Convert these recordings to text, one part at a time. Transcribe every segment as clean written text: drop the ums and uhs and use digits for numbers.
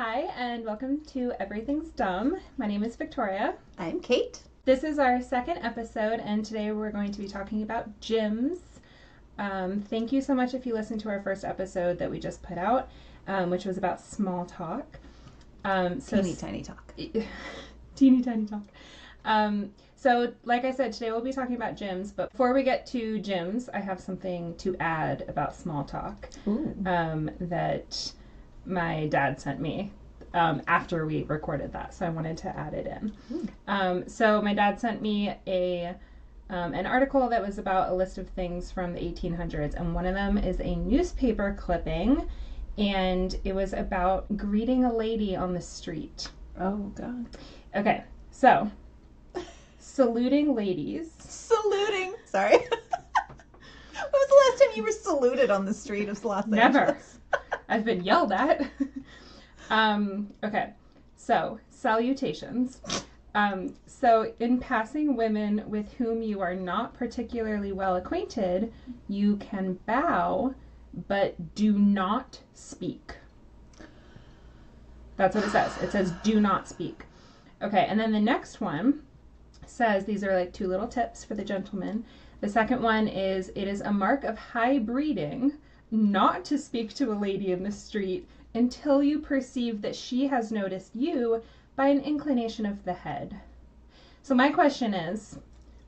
Hi, and welcome to Everything's Dumb. My name is Victoria. I'm Kate. This is our second episode, and today we're going to be talking about gyms. Thank you so much if you listened to our first episode that we just put out, which was about small talk. Teeny tiny talk. Teeny tiny talk. So, like I said, today we'll be talking about gyms, but before we get to gyms, I have something to add about small talk that my dad sent me after we recorded that, so I wanted to add it in. So my dad sent me an article that was about a list of things from the 1800s, and one of them is a newspaper clipping, and it was about greeting a lady on the street. Oh, God. Okay, so saluting ladies. Saluting. Sorry. When was the last time you were saluted on the street of Los Angeles? Never. I've been yelled at. Okay, so salutations. So in passing women with whom you are not particularly well acquainted, you can bow, but do not speak. That's what it says. It says do not speak. Okay, and then the next one says, these are like two little tips for the gentleman. The second one is, it is a mark of high breeding not to speak to a lady in the street until you perceive that she has noticed you by an inclination of the head. So my question is,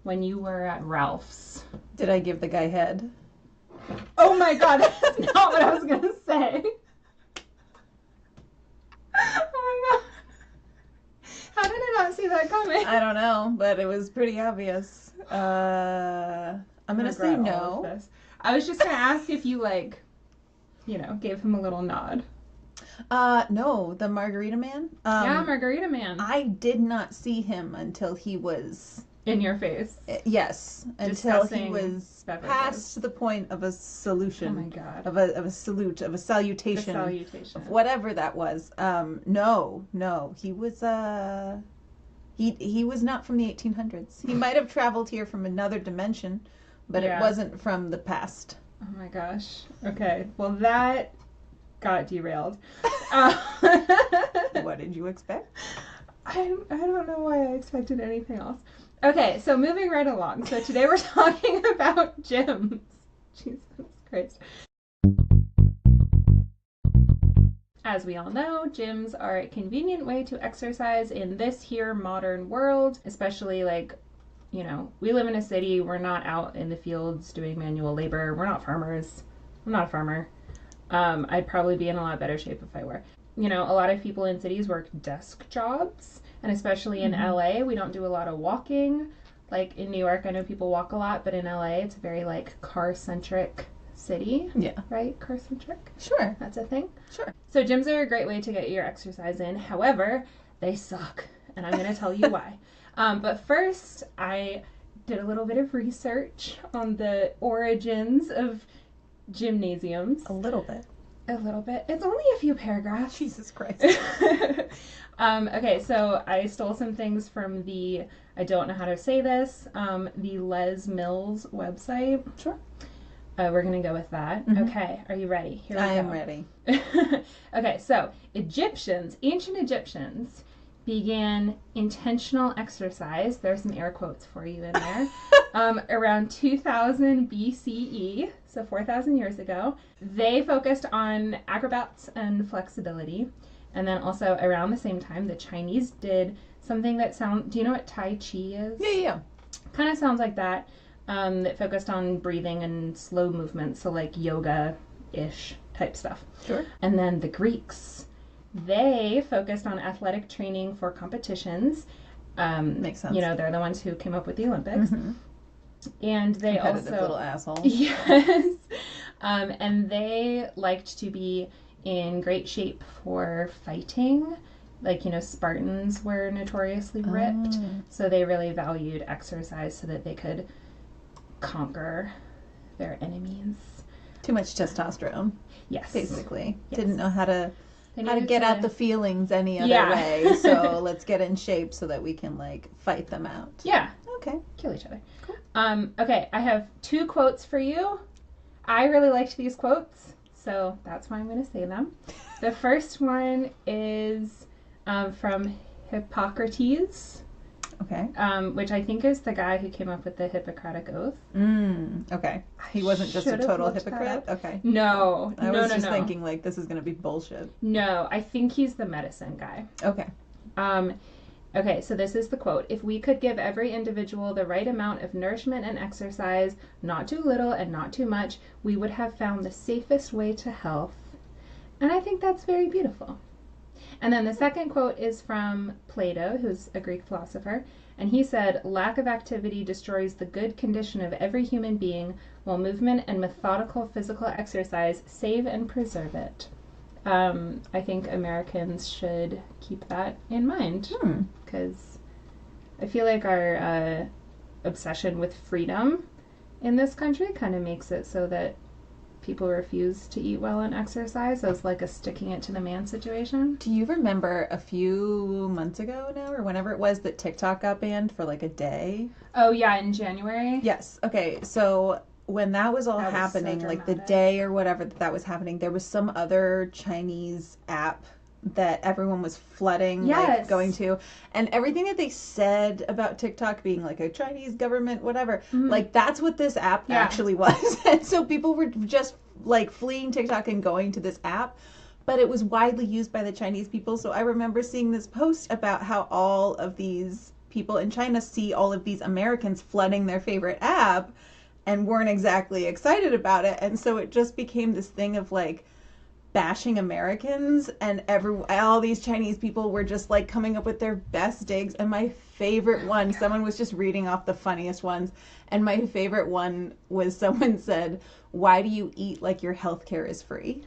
when you were at Ralph's... Did I give the guy head? Oh my God, that's not what I was going to say. Oh my God. How did I not see that coming? I don't know, but it was pretty obvious. I'm going to say no. I was just going to ask if you, gave him a little nod. No, the Margarita Man. Yeah, Margarita Man. I did not see him until he was... In your face. Yes, until he was beverages. Past the point of a solution. Oh my God. Of a salute, of a salutation. Of whatever that was. No. He was he was not from the 1800s. He might have traveled here from another dimension, but it wasn't from the past. Oh my gosh. Okay. Well, that got derailed. What did you expect? I don't know why I expected anything else. Okay, so moving right along. So today we're talking about gyms. Jesus Christ. As we all know, gyms are a convenient way to exercise in this here modern world, especially we live in a city, we're not out in the fields doing manual labor, we're not farmers. I'm not a farmer. I'd probably be in a lot better shape if I were. A lot of people in cities work desk jobs, and especially in LA, we don't do a lot of walking. Like in New York, I know people walk a lot, but in LA, it's a very car-centric city. Yeah. Right? Car-centric? Sure. That's a thing? Sure. So gyms are a great way to get your exercise in. However, they suck, and I'm going to tell you why. But first, I did a little bit of research on the origins of gymnasiums. A little bit. It's only a few paragraphs. Jesus Christ. Okay, so I stole some things from the, I don't know how to say this, the Les Mills website. Sure. We're going to go with that. Mm-hmm. Okay, are you ready? Here we go. I am ready. Okay, so ancient Egyptians began intentional exercise, there's some air quotes for you in there, around 2000 BCE, so 4,000 years ago. They focused on acrobats and flexibility. And then also around the same time, the Chinese did something that do you know what Tai Chi is? Yeah. Kind of sounds like that. That focused on breathing and slow movements, so like yoga-ish type stuff. Sure. And then the Greeks, they focused on athletic training for competitions. Makes sense. They're the ones who came up with the Olympics. Mm-hmm. And they competitive also... little asshole. Yes. And they liked to be in great shape for fighting. Spartans were notoriously ripped. So they really valued exercise so that they could conquer their enemies. Too much testosterone. Yes. Basically. Yes. Didn't know how to get out the feelings any other way. So let's get in shape so that we can fight them out. Yeah. Okay. Kill each other. Cool. Okay, I have two quotes for you. I really liked these quotes, so that's why I'm going to say them. The first one is from Hippocrates. Okay. Which I think is the guy who came up with the Hippocratic Oath. Okay. He wasn't just a total hypocrite? Okay. No. I was just thinking, like, this is going to be bullshit. No, I think he's the medicine guy. Okay. Okay, so this is the quote. If we could give every individual the right amount of nourishment and exercise, not too little and not too much, we would have found the safest way to health. And I think that's very beautiful. And then the second quote is from Plato, who's a Greek philosopher, and he said, lack of activity destroys the good condition of every human being, while movement and methodical physical exercise save and preserve it. I think Americans should keep that in mind, because I feel like our obsession with freedom in this country kind of makes it so that people refuse to eat well and exercise as like a sticking it to the man situation. Do you remember a few months ago now, or whenever it was, that TikTok got banned for like a day? Oh yeah, in January? Yes. Okay, so when that was all happening, so like the day or whatever that was happening, there was some other Chinese app that everyone was flooding, like going to, and everything that they said about TikTok being like a Chinese government, whatever, like that's what this app actually was. And so people were just like fleeing TikTok and going to this app, but it was widely used by the Chinese people. So I remember seeing this post about how all of these people in China see all of these Americans flooding their favorite app and weren't exactly excited about it. And so it just became this thing of like bashing Americans, and all these Chinese people were just like coming up with their best digs. And my favorite one, someone was just reading off the funniest ones, and my favorite one was someone said, "Why do you eat like your healthcare is free?"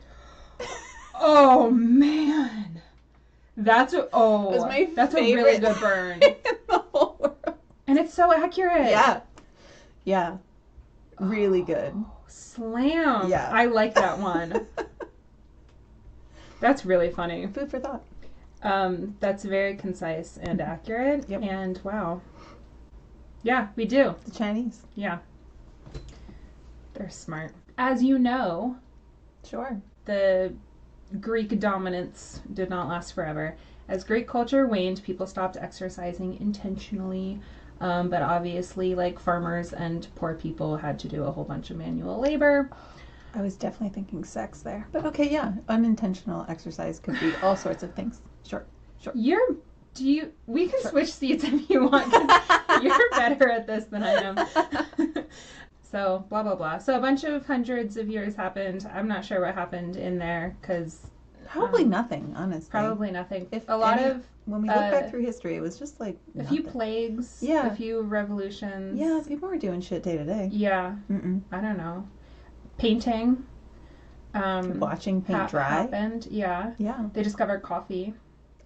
Oh man, that's a really good burn in the whole world. And it's so accurate. Yeah, really good. Slam. Yeah, I like that one. That's really funny. Food for thought. That's very concise and accurate. Yep. And wow. Yeah, we do. The Chinese. Yeah. They're smart. As you know, sure, the Greek dominance did not last forever. As Greek culture waned, people stopped exercising intentionally. But obviously, like, farmers and poor people had to do a whole bunch of manual labor. I was definitely thinking sex there. But okay, yeah. Unintentional exercise could be all sorts of things. Sure. We can switch seats if you want. You're better at this than I am. So, blah, blah, blah. So a bunch of hundreds of years happened. I'm not sure what happened in there, because... Probably nothing, honestly. Probably nothing. When we look back through history, it was just like a few plagues. Yeah. A few revolutions. Yeah, people were doing shit day to day. Yeah. I don't know. Painting. Watching paint dry. Happened. Yeah. Yeah. They discovered coffee.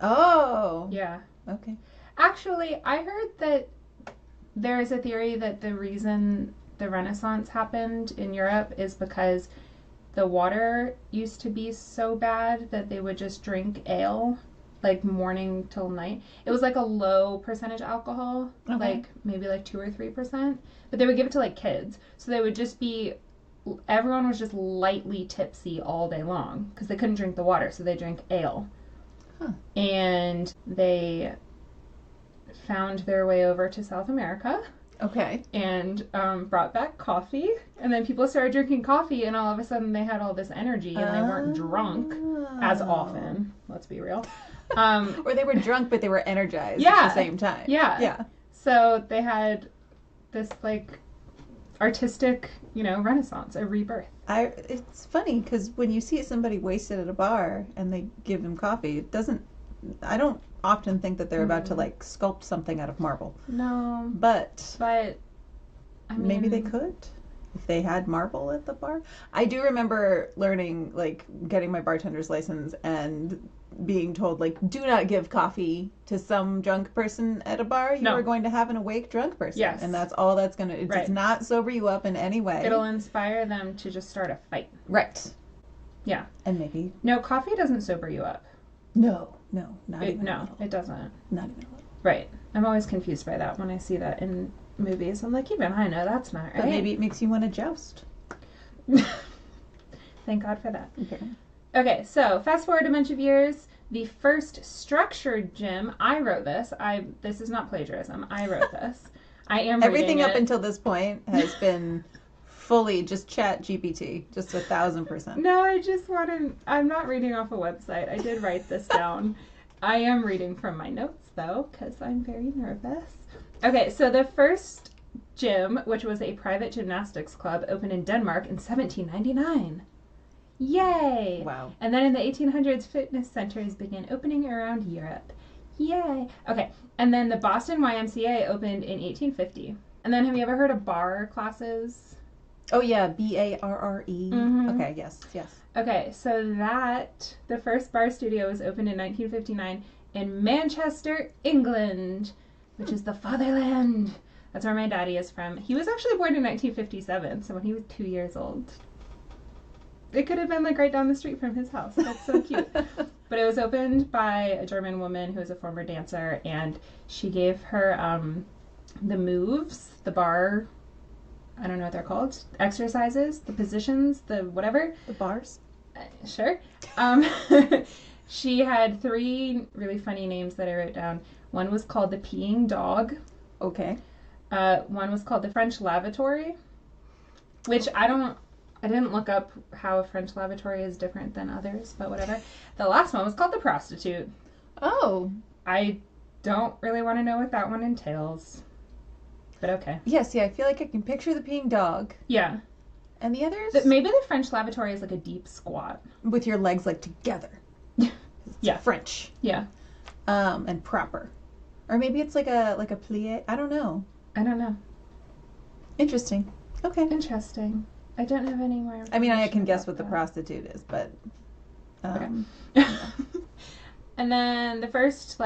Oh. Yeah. Okay. Actually, I heard that there is a theory that the reason the Renaissance happened in Europe is because the water used to be so bad that they would just drink ale, like morning till night. It was like a low percentage alcohol, like maybe like 2 or 3%, but they would give it to like kids. So they would just be, everyone was just lightly tipsy all day long because they couldn't drink the water, so they drank ale. And they found their way over to South America. Okay. And brought back coffee. And then people started drinking coffee, and all of a sudden they had all this energy, and they weren't drunk as often. Let's be real. Or they were drunk, but they were energized at the same time. Yeah. So they had this, like, artistic, renaissance, a rebirth. It's funny, because when you see somebody wasted at a bar and they give them coffee, I don't often think that they're about to like sculpt something out of marble. No. But I mean, maybe they could if they had marble at the bar. I do remember learning, like, getting my bartender's license and being told, like, do not give coffee to some drunk person at a bar. You are going to have an awake drunk person. Yes. And that's all that's going to... It does not sober you up in any way. It'll inspire them to just start a fight. Right. Yeah. And maybe... No, coffee doesn't sober you up. No, not even a little. No, it doesn't. Not even a little. Right. I'm always confused by that when I see that in movies. I'm like, even I know that's not right. But maybe it makes you want to joust. Then thank God for that. Okay, so fast forward a bunch of years. The first structured gym, I wrote this. This is not plagiarism. I wrote this. I am Everything up until this point has been fully just chat GPT, just 1,000%. No, I'm not reading off a website. I did write this down. I am reading from my notes, though, because I'm very nervous. Okay, so the first gym, which was a private gymnastics club, opened in Denmark in 1799. Yay! Wow. And then in the 1800s, fitness centers began opening around Europe. Yay! Okay, and then the Boston YMCA opened in 1850. And then have you ever heard of barre classes? Oh, yeah, Barre. Mm-hmm. Okay, yes. Okay, so the first barre studio was opened in 1959 in Manchester, England, which is the fatherland. That's where my daddy is from. He was actually born in 1957, so when he was 2 years old. It could have been like right down the street from his house. That's so cute. But it was opened by a German woman who was a former dancer, and she gave her the moves, the barre, I don't know what they're called, exercises, the positions, the whatever. The bars? Sure. She had 3 really funny names that I wrote down. One was called the peeing dog. Okay. One was called the French lavatory, which I didn't look up how a French lavatory is different than others, but whatever. The last one was called the prostitute. Oh. I don't really want to know what that one entails, but okay. Yes, yeah, I feel like I can picture the peeing dog. Yeah. And the others? Maybe the French lavatory is like a deep squat. With your legs like together. Yeah. French. Yeah. And proper. Or maybe it's like a plie. I don't know. Interesting. Okay. Interesting. I don't have any more. I mean, I can guess what the prostitute is, but. Okay. And then the first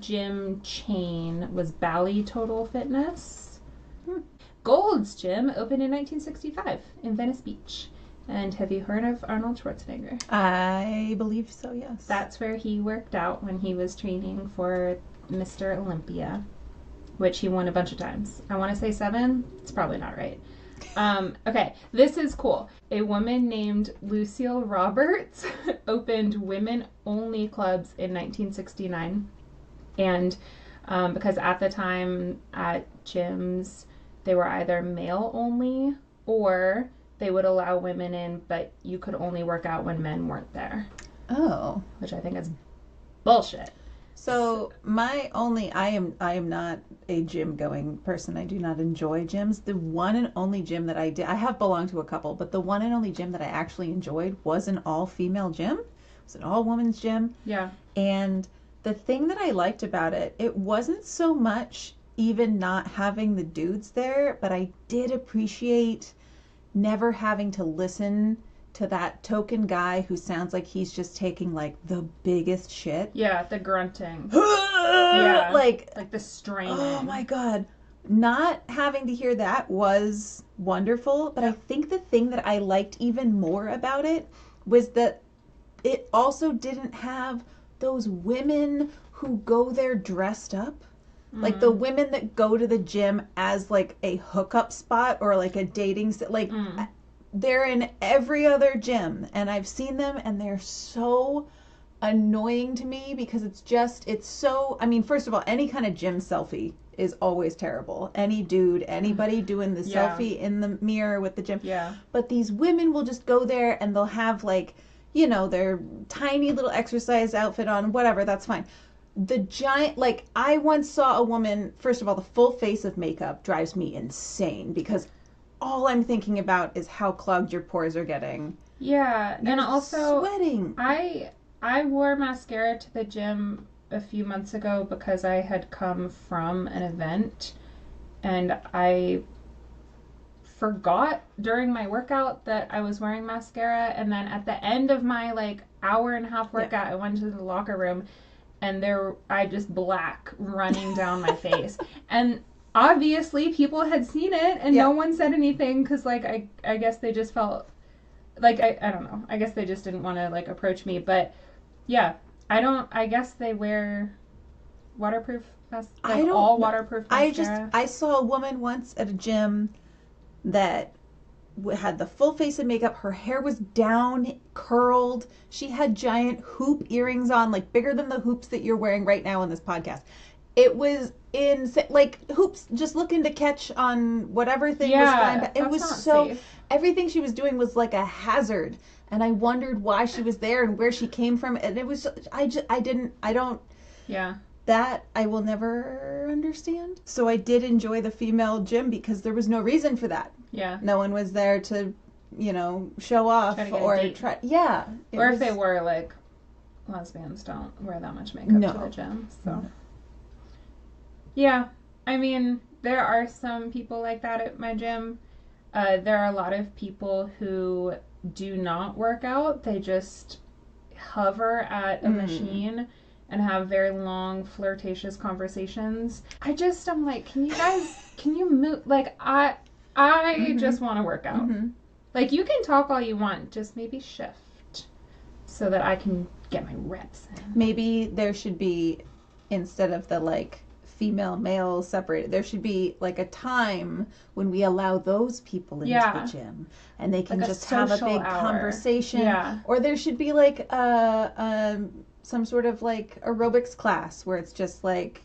gym chain was Bally Total Fitness. Gold's Gym opened in 1965 in Venice Beach. And have you heard of Arnold Schwarzenegger? I believe so, yes. That's where he worked out when he was training for Mr. Olympia, which he won a bunch of times. I want to say 7. It's probably not right. Okay, this is cool. A woman named Lucille Roberts opened women-only clubs in 1969. And because at the time at gyms, they were either male-only or they would allow women in, but you could only work out when men weren't there. Oh. Which I think is bullshit. So I am not a gym going person. I do not enjoy gyms. The one and only gym that I have belonged to a couple, but the one and only gym that I actually enjoyed was an all-female gym. It was an all-women's gym. Yeah. And the thing that I liked about it, it wasn't so much even not having the dudes there, but I did appreciate never having to listen to that token guy who sounds like he's just taking the biggest shit. Yeah, the grunting. Yeah. Like the straining. Oh my God. Not having to hear that was wonderful, but I think the thing that I liked even more about it was that it also didn't have those women who go there dressed up. Like the women that go to the gym as a hookup spot or a dating they're in every other gym and I've seen them and they're so annoying to me because it's so, I mean, first of all, any kind of gym selfie is always terrible. Any dude, anybody doing the selfie in the mirror with the gym. Yeah. But these women will just go there and they'll have their tiny little exercise outfit on, whatever, that's fine. The giant, I once saw a woman, first of all, the full face of makeup drives me insane because all I'm thinking about is how clogged your pores are getting. Yeah, and also sweating. I wore mascara to the gym a few months ago because I had come from an event and I forgot during my workout that I was wearing mascara, and then at the end of my hour and a half workout, I went to the locker room and I just black running down my face. And obviously people had seen it and no one said anything because I guess they just felt I don't know. I guess they just didn't want to approach me. But yeah, I guess they wear waterproof waterproof mascara. I saw a woman once at a gym that had the full face of makeup. Her hair was down, curled. She had giant hoop earrings on, like bigger than the hoops that you're wearing right now in this podcast. It was insane. Like hoops just looking to catch on whatever thing was flying back. It was so safe. Everything she was doing was like a hazard. And I wondered why she was there and where she came from. And it was, that I will never understand. So I did enjoy the female gym because there was no reason for that. Yeah. No one was there to, show off or try. Yeah. Or if they were, like, lesbians don't wear that much makeup to the gym. So. No. Yeah. I mean, there are some people like that at my gym. There are a lot of people who do not work out. They just hover at a machine and have very long, flirtatious conversations. I'm like, can you move? Like, I just want to work out. Mm-hmm. Like, you can talk all you want, just maybe shift so that I can get my reps in. Maybe there should be, instead of the, like, female, male separated, there should be, like, a time when we allow those people into the gym. And they can like just have a big conversation. Yeah. Or there should be, like, some sort of like aerobics class where it's just like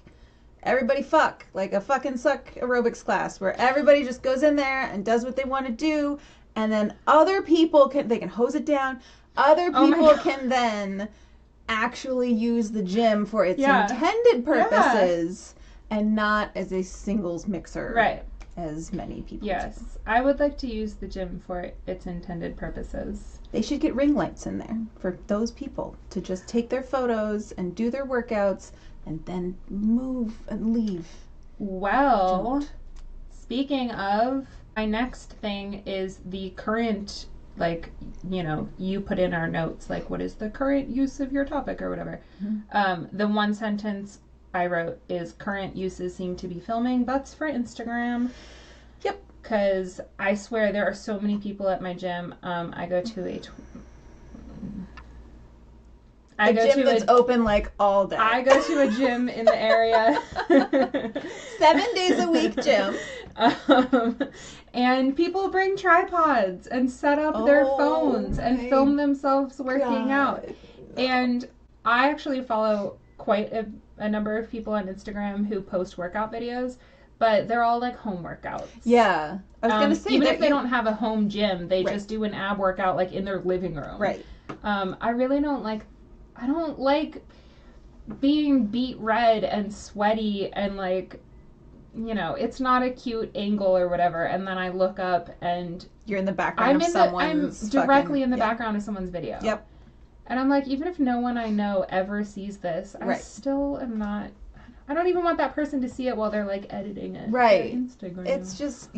everybody fuck, like a fucking suck aerobics class where everybody just goes in there and does what they want to do, and then other people can hose it down. Other people can then actually use the gym for its intended purposes and not as a singles mixer. Right. As many people. Yes. Do. I would like to use the gym for its intended purposes. They should get ring lights in there for those people to just take their photos and do their workouts and then move and leave. Well, speaking of, my next thing is the current, like, you put in our notes, like, what is the current use of your topic or whatever. Mm-hmm. The one sentence I wrote is current uses seem to be filming butts for Instagram. Yep. Because I swear there are so many people at my gym. I go to a gym that's open like all day. I go to a gym in the area. 7 days a week gym. And people bring tripods and set up their phones and film themselves working out. And I actually follow quite a number of people on Instagram who post workout videos, but they're all like home workouts. Yeah. I was going to say, even if they don't have a home gym, they just do an ab workout like in their living room. Right. I really don't like being beet red and sweaty and like, it's not a cute angle or whatever. And then I look up and you're in the background of someone's I'm directly in the background of someone's video. Yep. And I'm like, even if no one I know ever sees this, I still am not. I don't even want that person to see it while they're like editing it. Right. Instagram. It's just,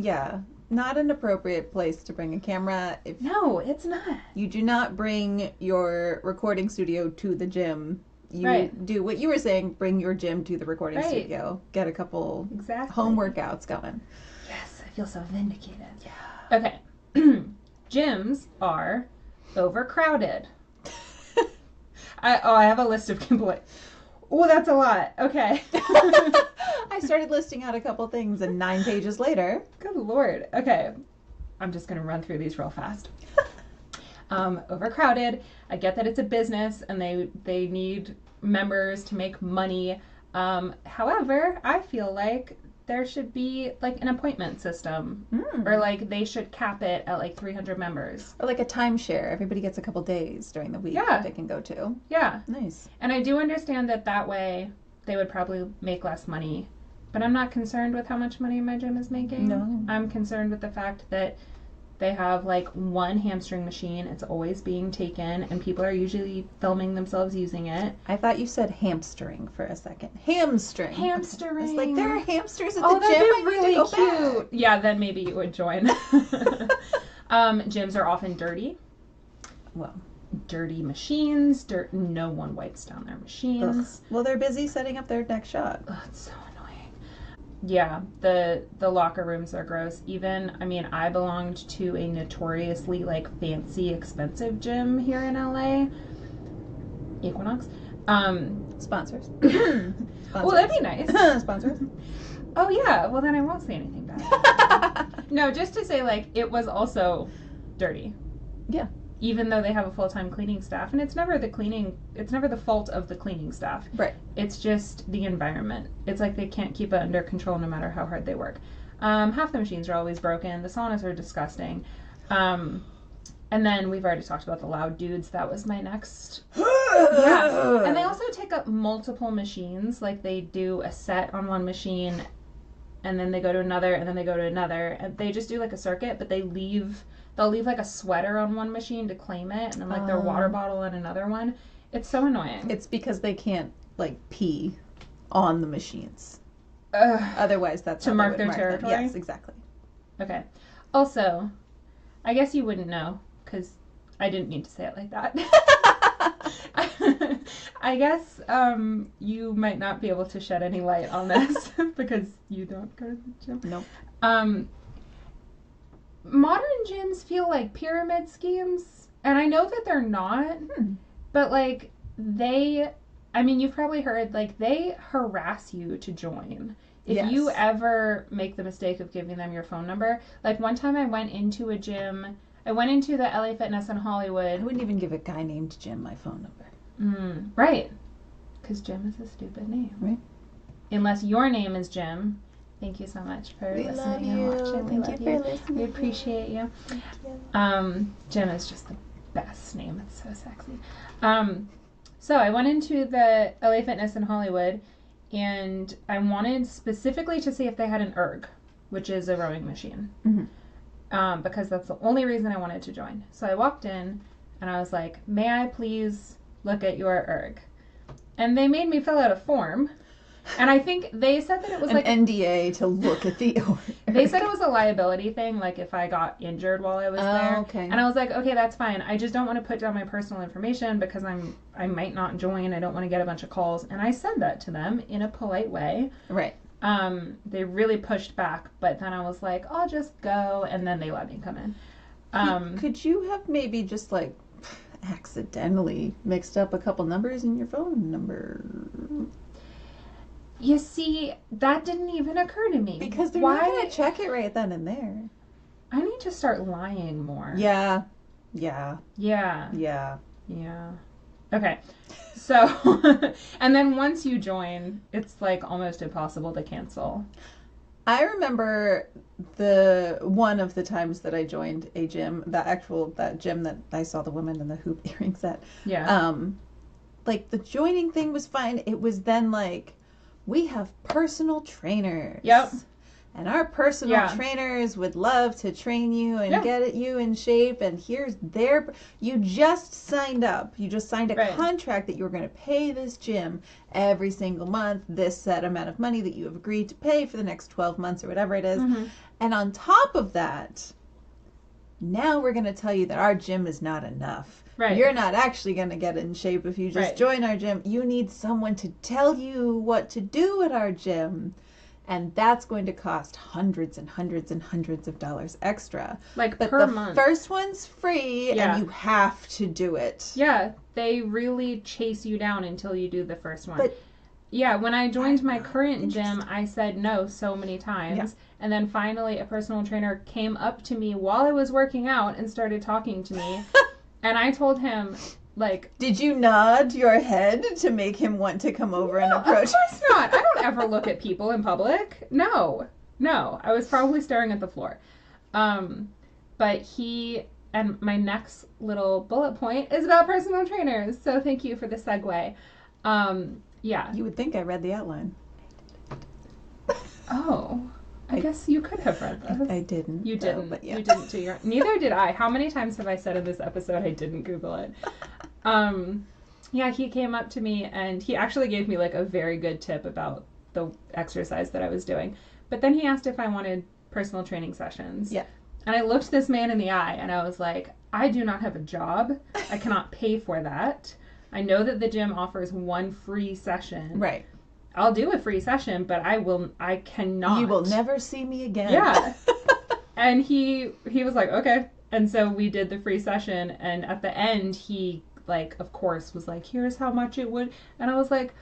not an appropriate place to bring a camera. No, it's not. You do not bring your recording studio to the gym. You do what you were saying, bring your gym to the recording studio. Get a couple home workouts going. Yes, I feel so vindicated. Yeah. Okay. Gyms are overcrowded. I have a list of complaints. Oh, that's a lot. Okay. I started listing out a couple things, and 9 pages later. Good Lord. Okay. I'm just going to run through these real fast. Overcrowded. I get that it's a business, and they need members to make money. However, I feel like there should be like an appointment system, or like they should cap it at like 300 members, or like a timeshare. Everybody gets a couple days during the week that they can go to. Yeah, nice. And I do understand that way they would probably make less money, but I'm not concerned with how much money my gym is making. No, I'm concerned with the fact that they have like one hamstring machine. It's always being taken, and people are usually filming themselves using it. I thought you said hamstering for a second. Hamstring. Hamstering. It's like there are hamsters at the gym. That'd be really cute. Back. Yeah, then maybe you would join. Gyms are often dirty. Well, dirty machines. No one wipes down their machines. Ugh. Well, they're busy setting up their next shot. Ugh, it's so annoying. Yeah, the locker rooms are gross. I belonged to a notoriously like fancy, expensive gym here in LA. Equinox. Sponsors. Well, that'd be nice. Sponsors. Oh yeah. Well, then I won't say anything bad. No, just to say, like, it was also dirty. Yeah. Even though they have a full-time cleaning staff. And it's never the fault of the cleaning staff. Right. It's just the environment. It's like they can't keep it under control no matter how hard they work. Half the machines are always broken. The saunas are disgusting. And then we've already talked about the loud dudes. That was my next. Yeah. And they also take up multiple machines. Like, they do a set on one machine, and then they go to another, and then they go to another. And they just do like a circuit, but they'll leave like a sweater on one machine to claim it, and then like their water bottle on another one. It's so annoying. It's because they can't like pee on the machines. Otherwise, that's to mark their territory. Yes, exactly. Okay. Also, I guess you wouldn't know because I didn't mean to say it like that. I guess you might not be able to shed any light on this because you don't go to the gym. Nope. Modern gyms feel like pyramid schemes, and I know that they're not, but like you've probably heard, like, they harass you to join. If you ever make the mistake of giving them your phone number, like one time I went into a gym, I went into the LA Fitness in Hollywood. I wouldn't even give a guy named Jim my phone number. Right. Because Jim is a stupid name. Right. Unless your name is Jim. Thank you so much for listening and watching. We love you. We appreciate you. Jim is just the best name. It's so sexy. So I went into the LA Fitness in Hollywood, and I wanted specifically to see if they had an erg, which is a rowing machine. Because that's the only reason I wanted to join. So I walked in, and I was like, may I please look at your erg? And they made me fill out a form. And I think they said that it was like an NDA to look at the erg. They said it was a liability thing, like if I got injured while I was there. Okay. And I was like, okay, that's fine. I just don't want to put down my personal information because I might not join. I don't want to get a bunch of calls. And I said that to them in a polite way. Right. They really pushed back, but then I was like, I'll just go, and then they let me come in. Could you have maybe just like accidentally mixed up a couple numbers in your phone number? You see, that didn't even occur to me. Because they're not going to check it right then and there. I need to start lying more. Yeah. Okay. So, and then once you join, it's like almost impossible to cancel. I remember one of the times that I joined a gym, that gym that I saw the woman in the hoop earrings at. Yeah. Like the joining thing was fine. It was then like, we have personal trainers. Yep. And our personal trainers would love to train you and get you in shape. And here's you just signed up. You just signed a contract that you were going to pay this gym every single month, this set amount of money that you have agreed to pay for the next 12 months or whatever it is. And on top of that, now we're going to tell you that our gym is not enough. Right. You're not actually going to get in shape if you just join our gym. You need someone to tell you what to do at our gym. And that's going to cost hundreds and hundreds and hundreds of dollars extra. But per month. The first one's free, and you have to do it. Yeah, they really chase you down until you do the first one. But when I joined my current gym, I said no so many times. Yeah. And then finally a personal trainer came up to me while I was working out and started talking to me. And I told him, like... Did you nod your head to make him want to come over and approach? Of course not. I don't ever look at people in public. No. I was probably staring at the floor. But and my next little bullet point is about personal trainers. So thank you for the segue. Yeah. You would think I read the outline. Oh. I guess you could have read this. I didn't. You didn't. But yeah. You didn't do your... Neither did I. How many times have I said in this episode I didn't Google it? He came up to me and he actually gave me like a very good tip about the exercise that I was doing. But then he asked if I wanted personal training sessions. Yeah. And I looked this man in the eye and I was like, I do not have a job. I cannot pay for that. I know that the gym offers one free session. Right. I'll do a free session, but I cannot. You will never see me again. Yeah. And he was like, okay. And so we did the free session, and at the end, he, like, of course, was like, here's how much it would. And I was like,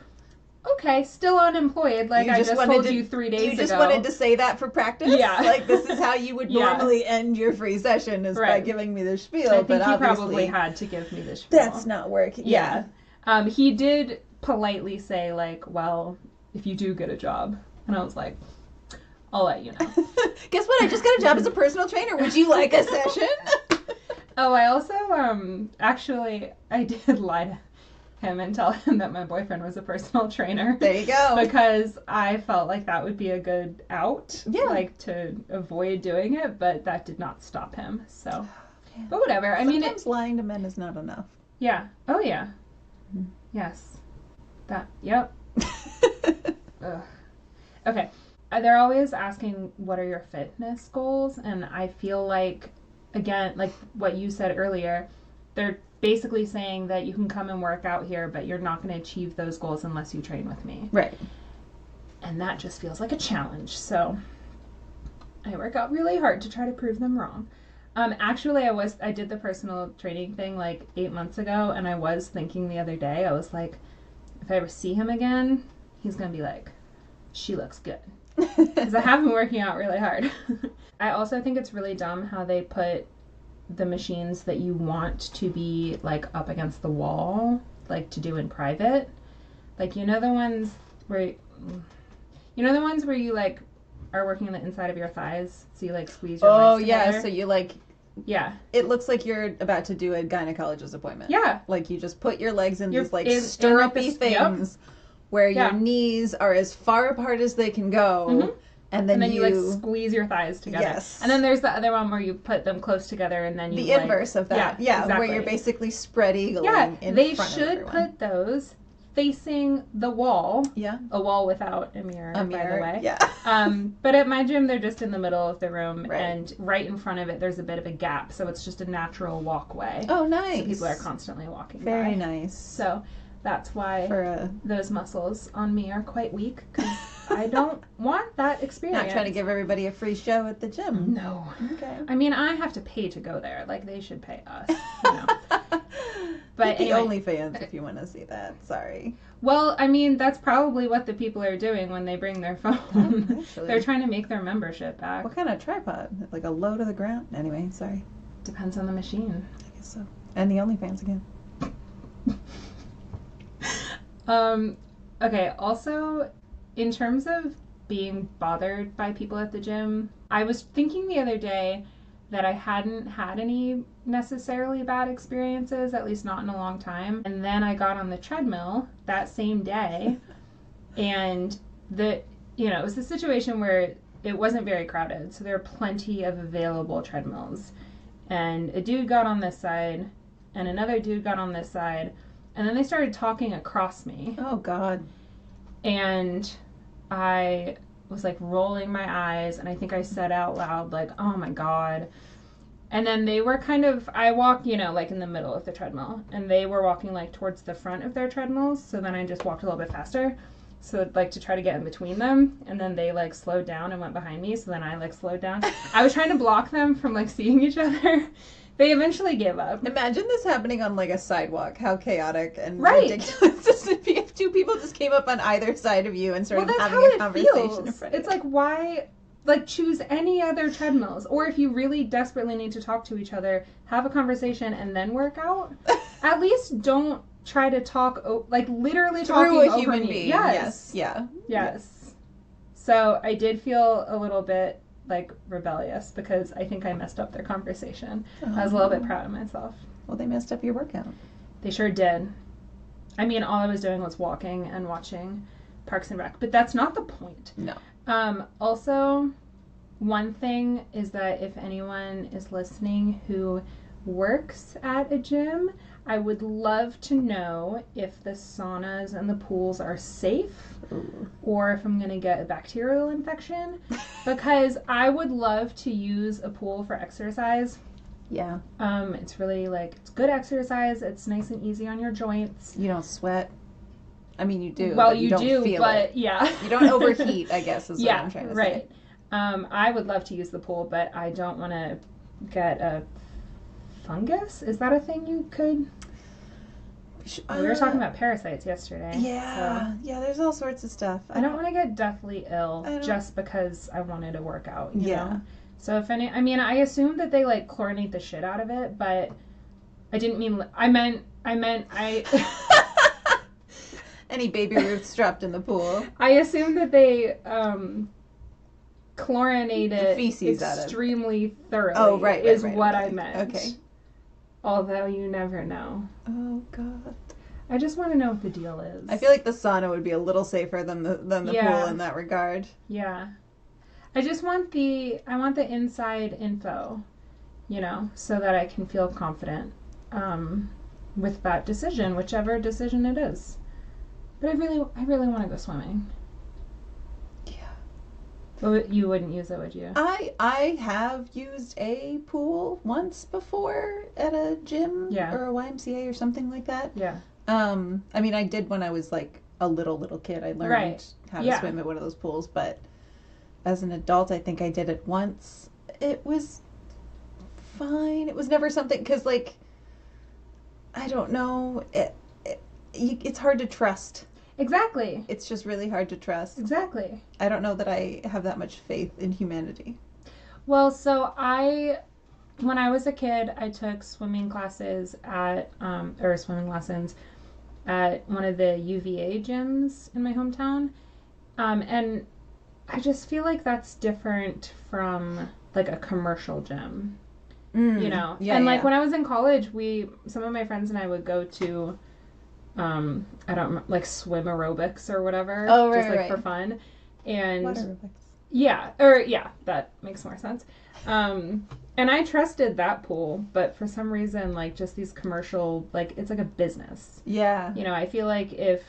okay, still unemployed, like I just told you 3 days ago. You just wanted to say that for practice? Yeah. Like, this is how you would normally end your free session, is by giving me the spiel. I think he probably had to give me the spiel. That's not working. Yeah. He did politely say, like, well, if you do get a job. And I was like, I'll let you know. Guess what? I just got a job as a personal trainer. Would you like a session? Oh, I also, actually, I did lie to him and tell him that my boyfriend was a personal trainer. There you go. Because I felt like that would be a good out. Yeah. Like, to avoid doing it, but that did not stop him, so. But whatever. I mean, sometimes lying to men is not enough. Yeah. Oh, yeah. Mm-hmm. Yes. Yep. Ugh. Okay. They're always asking, what are your fitness goals? And I feel like, again, like what you said earlier, they're basically saying that you can come and work out here, but you're not going to achieve those goals unless you train with me. Right. And that just feels like a challenge. So I work out really hard to try to prove them wrong. Actually, I did the personal training thing like 8 months ago, and I was thinking the other day, I was like, if I ever see him again, he's going to be like, she looks good. Because I have been working out really hard. I also think it's really dumb how they put the machines that you want to be like up against the wall, like to do in private. Like, you know the ones where you like are working on the inside of your thighs, so you like squeeze your legs together. Yeah, so you like, yeah, it looks like you're about to do a gynecologist appointment. Yeah, like you just put your legs in these like stirrupy things. Yep. Where your knees are as far apart as they can go. Mm-hmm. And then you like squeeze your thighs together. Yes. And then there's the other one where you put them close together and then you the inverse of that. Yeah, exactly. Where you're basically spread eagling in front of everyone. They should put those facing the wall. Yeah. A wall without a mirror, by the way. Yeah. But at my gym, they're just in the middle of the room. Right. And right in front of it, there's a bit of a gap. So it's just a natural walkway. Oh, nice. So people are constantly walking by. Very nice. So that's why those muscles on me are quite weak, because I don't want that experience. Not trying to give everybody a free show at the gym. No. Okay. I mean, I have to pay to go there. Like, they should pay us. You know. But the OnlyFans, if you want to see that. Sorry. Well, I mean, that's probably what the people are doing when they bring their phone. They're trying to make their membership back. What kind of tripod? Like a low to the ground? Anyway, sorry. Depends on the machine. I guess so. And the OnlyFans again. Okay, also, in terms of being bothered by people at the gym, I was thinking the other day that I hadn't had any necessarily bad experiences, at least not in a long time. And then I got on the treadmill that same day, and it was the situation where it wasn't very crowded, so there were plenty of available treadmills. And a dude got on this side, and another dude got on this side, and then they started talking across me. Oh, God. And I was, like, rolling my eyes, and I think I said out loud, like, oh, my God. And then they were I walk, like, in the middle of the treadmill, and they were walking, like, towards the front of their treadmills, so then I just walked a little bit faster, so, like, to try to get in between them, and then they, like, slowed down and went behind me, so then I, like, slowed down. I was trying to block them from, like, seeing each other. They eventually gave up. Imagine this happening on, like, a sidewalk. How chaotic and ridiculous this would be if two people just came up on either side of you and started having a conversation in front of you. It's like, why, like, choose any other treadmills? Or if you really desperately need to talk to each other, have a conversation and then work out. At least don't try to talk, like, literally talking over me. Through a human being. Yes. Yeah. Yes. So I did feel a little bit, like, rebellious, because I think I messed up their conversation. I was a little bit proud of myself. Well, they messed up your workout. They sure did. I mean, all I was doing was walking and watching Parks and Rec, but that's not the point. No. Also, one thing is that if anyone is listening who works at a gym, I would love to know if the saunas and the pools are safe. Ooh. Or if I'm going to get a bacterial infection, because I would love to use a pool for exercise. Yeah. It's really, like, it's good exercise. It's nice and easy on your joints. You don't sweat. I mean, you do. Well, but you don't feel but it. Yeah. You don't overheat, I guess, is what I'm trying to say. Right. I would love to use the pool, but I don't want to get a fungus. Is that a thing you could? We were talking about parasites yesterday. Yeah. So. Yeah, there's all sorts of stuff. I don't want to get deathly ill just because I wanted to work out, you know? So if any, I mean, I assumed that they like chlorinate the shit out of it, but I didn't mean, I meant Any Baby Ruths dropped in the pool. I assumed that they chlorinate it extremely thoroughly. Oh, right. Is what I meant. Okay. Although you never know. Oh, God. I just want to know what the deal is. I feel like the sauna would be a little safer than the pool in that regard. Yeah. I just want the inside info, you know, so that I can feel confident with that decision, whichever decision it is. But I really want to go swimming. Yeah. But you wouldn't use it, would you? I have used a pool once before at a gym or a YMCA or something like that. Yeah. I mean, I did when I was like a little kid. I learned how to swim at one of those pools, but as an adult, I think I did it once. It was fine. It was never something, because like, I don't know, it's hard to trust. Exactly. It's just really hard to trust. Exactly. I don't know that I have that much faith in humanity. Well, so when I was a kid, I took swimming classes or swimming lessons at one of the UVA gyms in my hometown. And I just feel like that's different from like a commercial gym, you know? Yeah, and like when I was in college, some of my friends and I would go to, I don't remember, like swim aerobics or whatever. Oh, right, just like for fun. And water aerobics. Yeah, that makes more sense. And I trusted that pool, but for some reason, like just these commercial, like it's like a business. Yeah. You know, I feel like if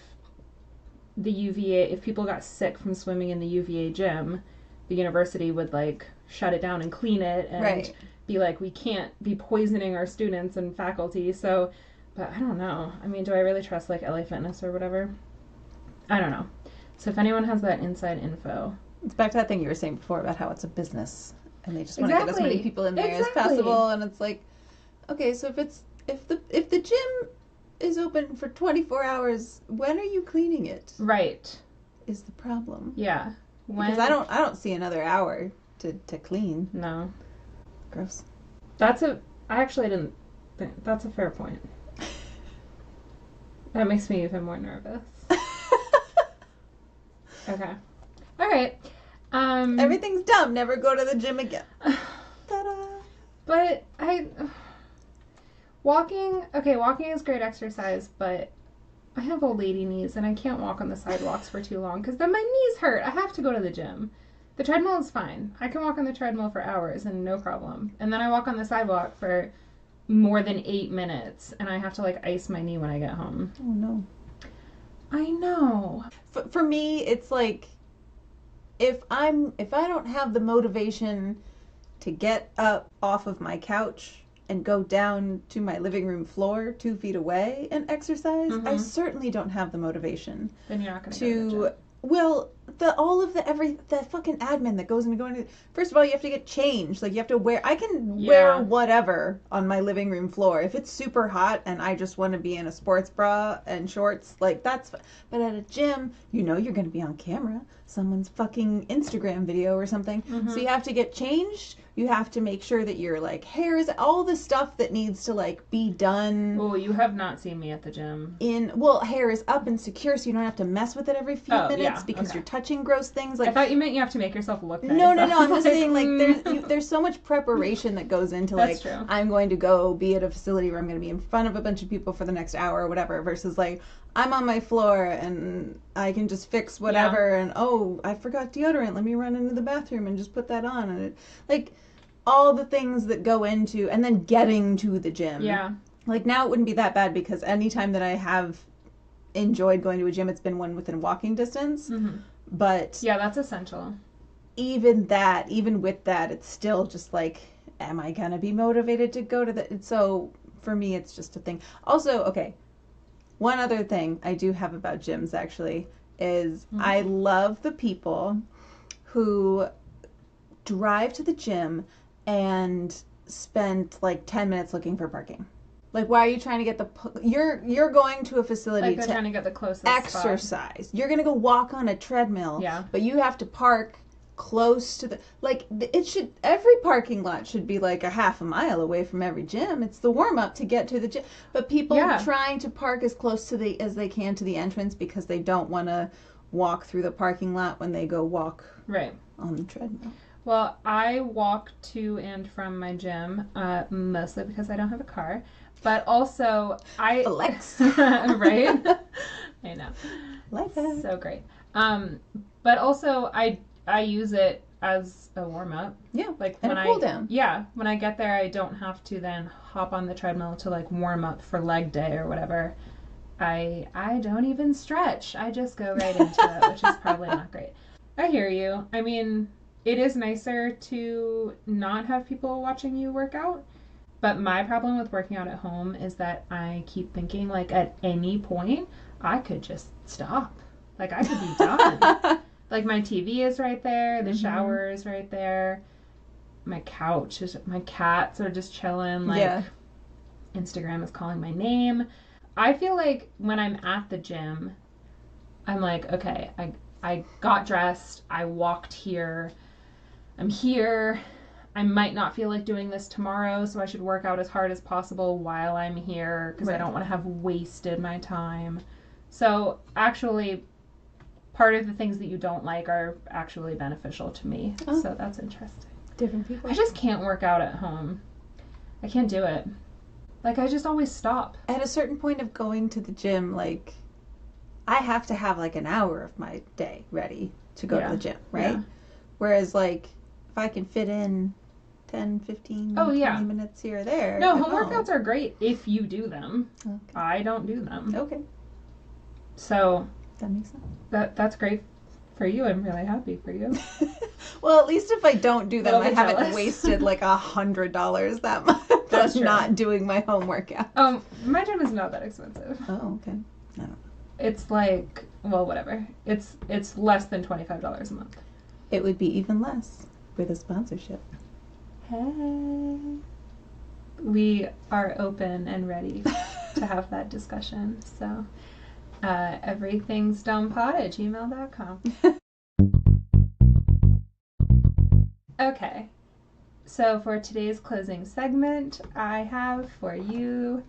people got sick from swimming in the UVA gym, the university would like shut it down and clean it and be like, we can't be poisoning our students and faculty. So, but I don't know. I mean, do I really trust like LA Fitness or whatever? I don't know. So if anyone has that inside info. It's back to that thing you were saying before about how it's a business and they just want to get as many people in there as possible. And it's like, okay, so if the gym is open for 24 hours, when are you cleaning it? Right. Is the problem. Yeah. Because I don't see another hour to clean. No. Gross. I actually didn't think that's a fair point. That makes me even more nervous. Okay. All right. Everything's dumb. Never go to the gym again. Ta-da. But walking is great exercise, but I have old lady knees and I can't walk on the sidewalks for too long because then my knees hurt. I have to go to the gym. The treadmill is fine. I can walk on the treadmill for hours and no problem. And then I walk on the sidewalk for more than 8 minutes and I have to like ice my knee when I get home. Oh no. I know. For me, it's like if I don't have the motivation to get up off of my couch and go down to my living room floor 2 feet away and exercise, I certainly don't have the motivation. Then you're not going to go to the gym. Well, the fucking admin that goes into going to, first of all, you have to get changed. Like, you have to I can wear whatever on my living room floor. If it's super hot and I just want to be in a sports bra and shorts, like, that's, but at a gym, you know you're going to be on camera. Someone's fucking Instagram video or something. So you have to get changed. You have to make sure that your, like, hair is, all the stuff that needs to, like, be done. Oh, you have not seen me at the gym. Hair is up and secure so you don't have to mess with it every few minutes because you're touching gross things. Like, I thought you meant you have to make yourself look nice. No, I'm just saying, like, there's so much preparation that goes into, like, true. I'm going to go be at a facility where I'm going to be in front of a bunch of people for the next hour or whatever, versus, like, I'm on my floor and I can just fix whatever and, oh, I forgot deodorant. Let me run into the bathroom and just put that on. And it, like, all the things that go into, and then getting to the gym. Yeah. Like, now it wouldn't be that bad because anytime that I have enjoyed going to a gym, it's been one within walking distance. But yeah, that's essential. Even with that, it's still just like, am I going to be motivated to go to the, so for me, it's just a thing. Also, okay, one other thing I do have about gyms actually is I love the people who drive to the gym and spend like 10 minutes looking for parking. Like, why are you trying to get you're going to a facility like trying to get the closest exercise. Spot. You're going to go walk on a treadmill. Yeah. But you have to park close to every parking lot should be like a half a mile away from every gym. It's the warm up to get to the gym. But people trying to park as close to as they can to the entrance because they don't want to walk through the parking lot when they go walk on the treadmill. Well, I walk to and from my gym, mostly because I don't have a car. But also, Flex. Right? I know. Like that. So great. But also, I use it as a warm-up. Yeah, like and when a cool down. Yeah, when I get there, I don't have to then hop on the treadmill to, like, warm up for leg day or whatever. I don't even stretch. I just go right into it, which is probably not great. I hear you. I mean, it is nicer to not have people watching you work out. But my problem with working out at home is that I keep thinking, like, at any point, I could just stop. Like, I could be done. Like, my TV is right there. The shower is right there. My couch is... My cats are just chilling. Like, Instagram is calling my name. I feel like when I'm at the gym, I'm like, okay, I got dressed. I walked here. I'm here. I might not feel like doing this tomorrow, so I should work out as hard as possible while I'm here because I don't want to have wasted my time. So actually, part of the things that you don't like are actually beneficial to me. Oh. So that's interesting. Different people. I just can't work out at home. I can't do it. Like, I just always stop. At a certain point of going to the gym, like, I have to have, like, an hour of my day ready to go to the gym, right? Yeah. Whereas, like, if I can fit in 10, 15, 20 minutes here or there. No, home workouts are great if you do them. Okay. I don't do them. Okay. So that makes sense. That's great for you. I'm really happy for you. Well, at least if I don't do them, I haven't wasted like $100 that month. That's not doing my home workout. My gym is not that expensive. Oh, okay. No. It's like, well, whatever. It's less than $25 a month. It would be even less with a sponsorship. Hey. We are open and ready to have that discussion. So, everythingsdumbpod@gmail.com. Okay. So for today's closing segment, I have for you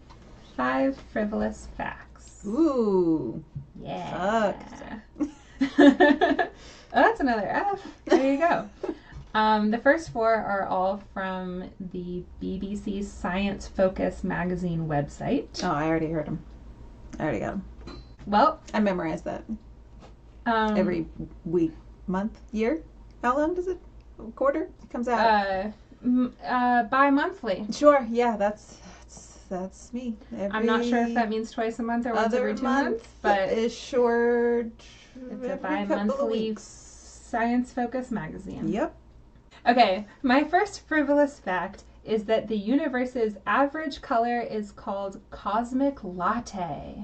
5 frivolous facts. Ooh. Yeah. Oh, that's another F. There you go. The first 4 are all from the BBC Science Focus magazine website. Oh, I already heard them. I already got them. Well, I memorized that. Every week, month, year? How long does it? A quarter? It comes out? Bi-monthly. Sure, yeah, that's me. I'm not sure if that means twice a month or once every 2 months, but it's short. It's a bi-monthly Science Focus magazine. Yep. Okay, my first frivolous fact is that the universe's average color is called cosmic latte,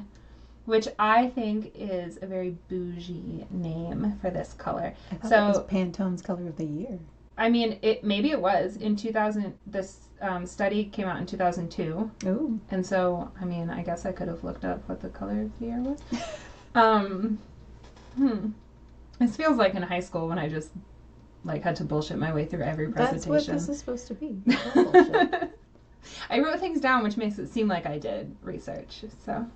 which I think is a very bougie name for this color. I thought it was Pantone's color of the year. I mean, maybe it was. In 2000, this study came out in 2002. Ooh. And so, I mean, I guess I could have looked up what the color of the year was. This feels like in high school when I just had to bullshit my way through every presentation. That's what this is supposed to be. Bullshit. I wrote things down, which makes it seem like I did research. So,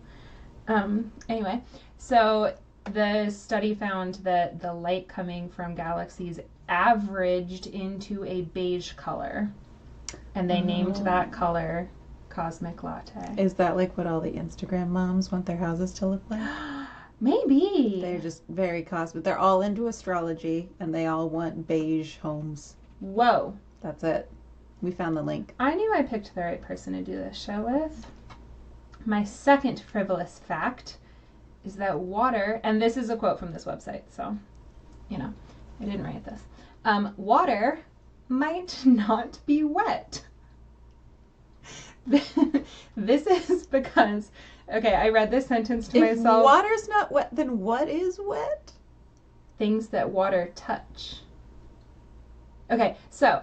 anyway, so the study found that the light coming from galaxies averaged into a beige color, and they named that color cosmic latte. Is that like what all the Instagram moms want their houses to look like? Maybe. They're just very cosmic. They're all into astrology, and they all want beige homes. Whoa. That's it. We found the link. I knew I picked the right person to do this show with. My second frivolous fact is that water, and this is a quote from this website, so, I didn't write this. Water might not be wet. This is because, okay, I read this sentence to myself. If water's not wet, then what is wet? Things that water touch. Okay, so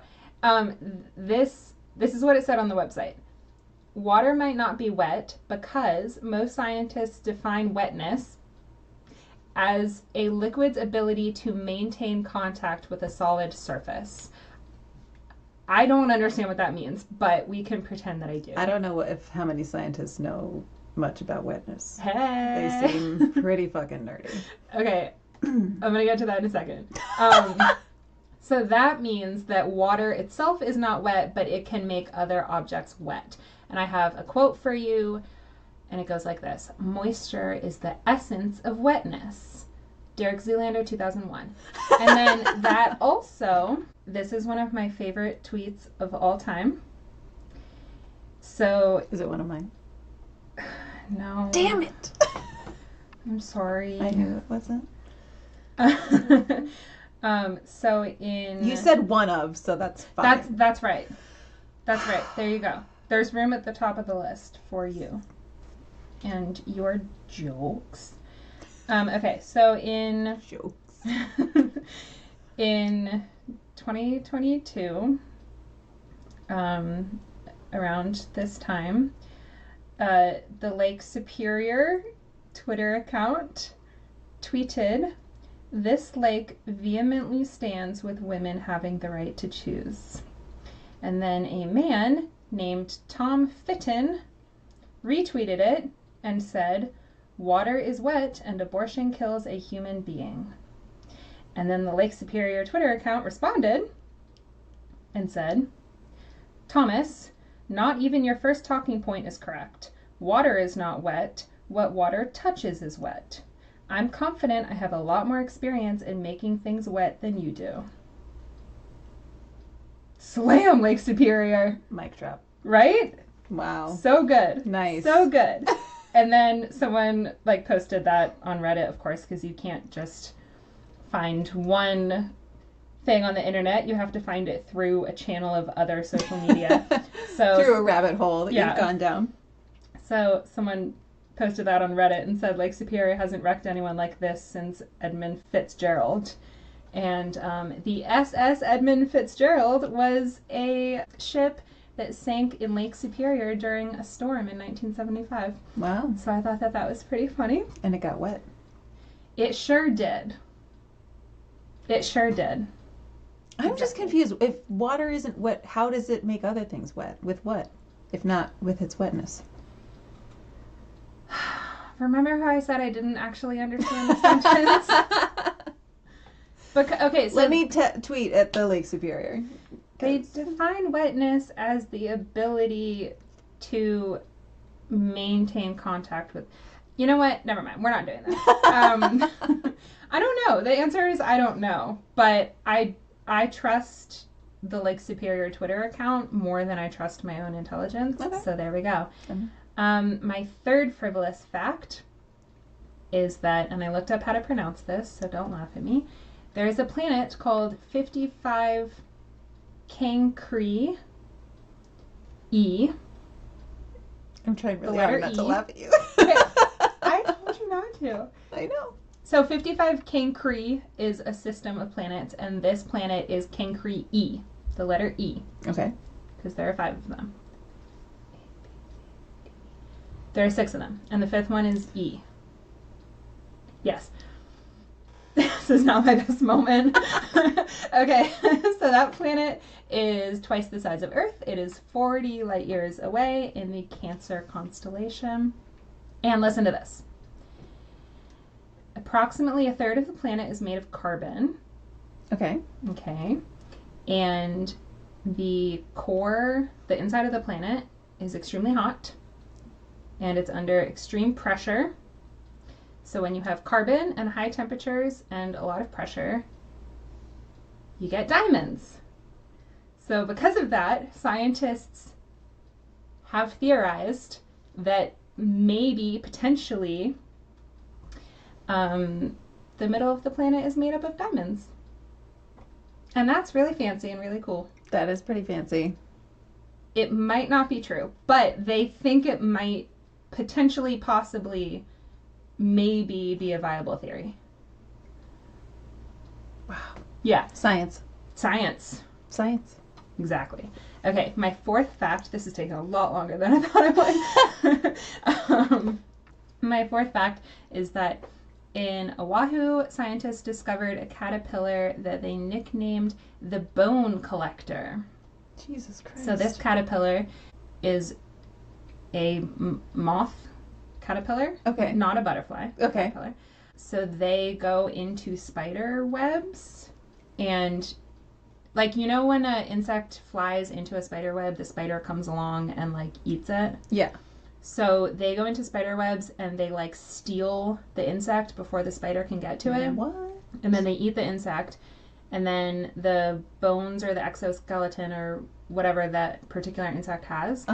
this is what it said on the website. water might not be wet because most scientists define wetness as a liquid's ability to maintain contact with a solid surface. I don't understand what that means, but we can pretend that I do. I don't know how many scientists know much about wetness. Hey. They seem pretty fucking nerdy. Okay, I'm going to get to that in a second. So that means that water itself is not wet, but it can make other objects wet. And I have a quote for you, and it goes like this. Moisture is the essence of wetness. Derek Zoolander, 2001. And then that also, this is one of my favorite tweets of all time. So... Is it one of mine? No. Damn it! I'm sorry. I knew it wasn't. So in... You said one of, so that's fine. That's right. That's right. There you go. There's room at the top of the list for you. And your jokes. Okay, so in... Jokes. In 2022, around this time, the Lake Superior Twitter account tweeted, "This lake vehemently stands with women having the right to choose." And then a man named Tom Fitton retweeted it and said, "Water is wet and abortion kills a human being." And then the Lake Superior Twitter account responded and said, "Thomas, not even your first talking point is correct. Water is not wet. What water touches is wet. I'm confident I have a lot more experience in making things wet than you do." Slam, Lake Superior. Mic drop. Right? Wow. So good. Nice. So good. And then someone posted that on Reddit, of course, because you can't just find one thing on the internet. You have to find it through a channel of other social media. So through a rabbit hole that you've gone down. So someone posted that on Reddit and said Lake Superior hasn't wrecked anyone like this since Edmund Fitzgerald. And the SS Edmund Fitzgerald was a ship that sank in Lake Superior during a storm in 1975. Wow. So I thought that was pretty funny. And it got wet. It sure did. It sure did. I'm just confused. If water isn't wet, how does it make other things wet? With what? If not with its wetness? Remember how I said I didn't actually understand the sentence? Okay, so let me tweet at the Lake Superior. They define wetness as the ability to maintain contact with... You know what? Never mind. We're not doing that. I don't know. The answer is I don't know. But I trust the Lake Superior Twitter account more than I trust my own intelligence. Okay. So there we go. My third frivolous fact is that, and I looked up how to pronounce this, so don't laugh at me. There is a planet called 55 Cancri E. I'm trying really hard not to laugh at you. Okay. I told you not to. I know. So 55 Cancri is a system of planets, and this planet is Cancri E, the letter E. Okay. Because there are 5 of them. There are 6 of them, and the 5th one is E. Yes. This is not my best moment. Okay, so that planet is twice the size of Earth. It is 40 light years away in the Cancer constellation. And listen to this. Approximately a third of the planet is made of carbon. Okay. Okay. And the core, the inside of the planet, is extremely hot. And it's under extreme pressure. So when you have carbon and high temperatures and a lot of pressure, you get diamonds. So because of that, scientists have theorized that maybe, potentially, the middle of the planet is made up of diamonds. And that's really fancy and really cool. That is pretty fancy. It might not be true, but they think it might potentially, possibly, maybe be a viable theory. Wow. Yeah. Science. Science. Science. Exactly. Okay, my fourth fact. This is taking a lot longer than I thought it would. My fourth fact is that in Oahu, scientists discovered a caterpillar that they nicknamed the bone collector. Jesus Christ. So this caterpillar is a moth caterpillar. Okay. Not a butterfly. Okay. Caterpillar. So they go into spider webs and... Like, you know when an insect flies into a spider web, the spider comes along and, like, eats it? Yeah. So they go into spider webs and they, like, steal the insect before the spider can get to it. What? And then they eat the insect. And then the bones or the exoskeleton or whatever that particular insect has,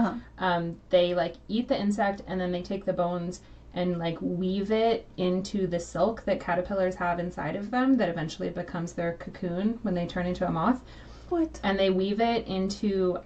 they, like, eat the insect and then they take the bones and, like, weave it into the silk that caterpillars have inside of them that eventually becomes their cocoon when they turn into a moth. What? And they weave it into,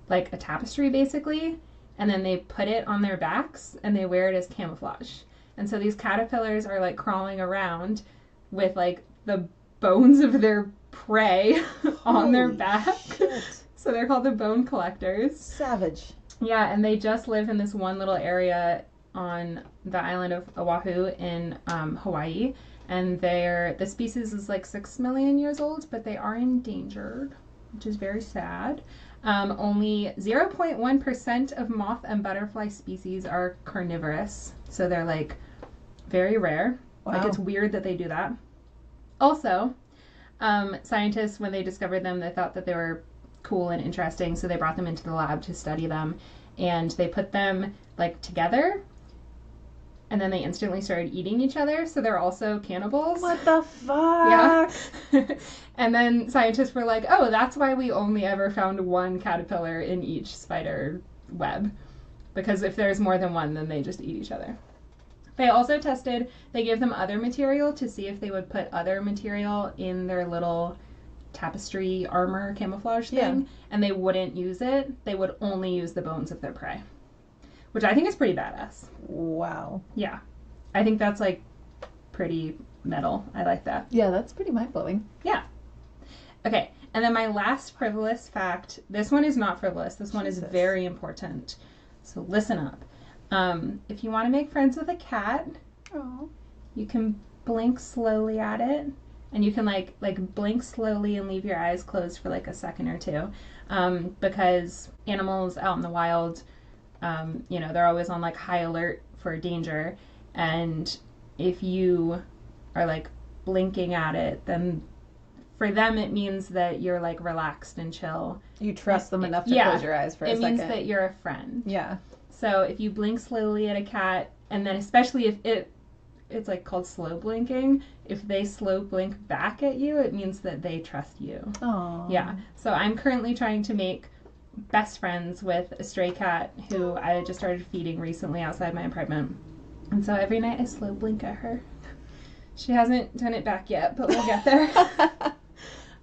like, a tapestry, basically, and then they put it on their backs and they wear it as camouflage. And so these caterpillars are, like, crawling around with, like, the bones of their prey on their back. Shit. So they're called the bone collectors. Savage. Yeah, and they just live in this one little area on the island of Oahu in Hawaii, and the species is like 6 million years old, but they are endangered, which is very sad. Only 0.1% of moth and butterfly species are carnivorous, so they're like very rare. Wow. Like, it's weird that they do that. Also, scientists, when they discovered them, they thought that they were cool and interesting, so they brought them into the lab to study them, and they put them like together. And then they instantly started eating each other, so they're also cannibals. What the fuck? Yeah. And then scientists were like, oh, that's why we only ever found one caterpillar in each spider web. Because if there's more than one, then they just eat each other. They also they gave them other material to see if they would put other material in their little tapestry armor camouflage thing. Yeah. And they wouldn't use it. They would only use the bones of their prey. Which I think is pretty badass. Wow. Yeah. I think that's, like, pretty metal. I like that. Yeah, that's pretty mind-blowing. Yeah. Okay. And then my last frivolous fact. This one is not frivolous. This one is very important. So listen up. If you want to make friends with a cat, you can blink slowly at it. And you can, like blink slowly and leave your eyes closed for, like, a second or two. Because animals out in the wild... they're always on, like, high alert for danger, and if you are, like, blinking at it, then for them it means that you're, like, relaxed and chill. You trust them enough to close your eyes for a second. It means that you're a friend. Yeah. So if you blink slowly at a cat, and then especially if it's, like, called slow blinking, if they slow blink back at you, it means that they trust you. Aww. Yeah. So I'm currently trying to make best friends with a stray cat who I just started feeding recently outside my apartment. And so every night I slow blink at her. She hasn't done it back yet, but we'll get there.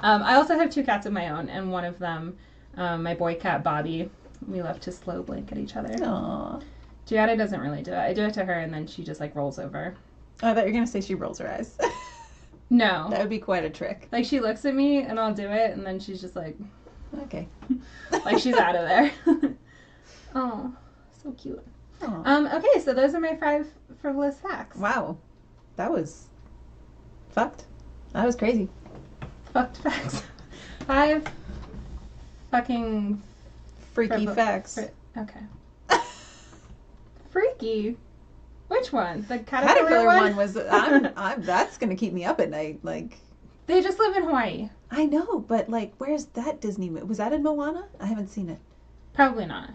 I also have 2 cats of my own, and one of them, my boy cat Bobby, we love to slow blink at each other. Aww. Giada doesn't really do it. I do it to her, and then she just, like, rolls over. Oh, I thought you were going to say she rolls her eyes. No. That would be quite a trick. Like, she looks at me, and I'll do it, and then she's just like... Okay. Like, she's out of there. Oh, so cute. Okay, so those are my 5 frivolous facts. Wow. That was fucked. That was crazy. Fucked facts. 5 fucking... Freaky facts. Okay. Freaky? Which one? The caterpillar one was... that's going to keep me up at night, like... They just live in Hawaii. I know, but, like, where's that Disney movie? Was that in Moana? I haven't seen it. Probably not.